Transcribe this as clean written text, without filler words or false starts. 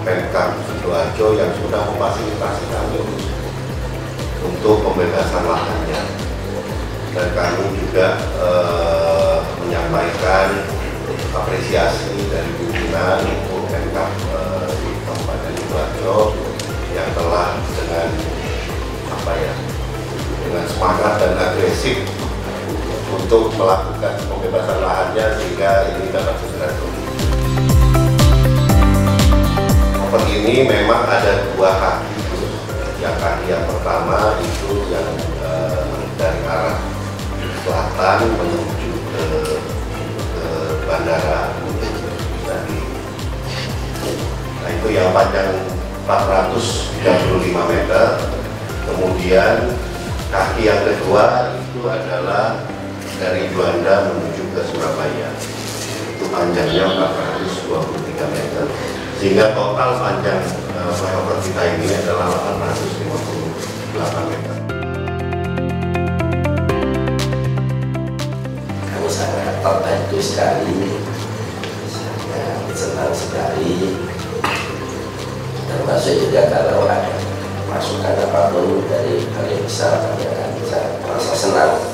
Pemkab Sidoarjo yang sudah memfasilitasi kami untuk pembebasan lahannya, dan kami juga menyampaikan apresiasi dari pimpinan untuk Pemkab di Kabupaten Sidoarjo yang telah dengan dengan semangat dan agresif untuk melakukan pembebasan lahannya sehingga ini dapat segera turun. Properti ini memang ada dua kaki. Yang pertama itu yang dari arah selatan menuju ke bandara. Nah, itu yang panjang 435 meter. Kemudian kaki yang kedua itu adalah dari Juanda menuju ke Surabaya. Itu panjangnya 423 meter. Sehingga total panjang flyover kita ini adalah 858 meter. Kami sangat terbantu sekali, sangat senang sekali, termasuk juga kalau ada masukan apapun dari kalian besar, kami akan sangat merasa senang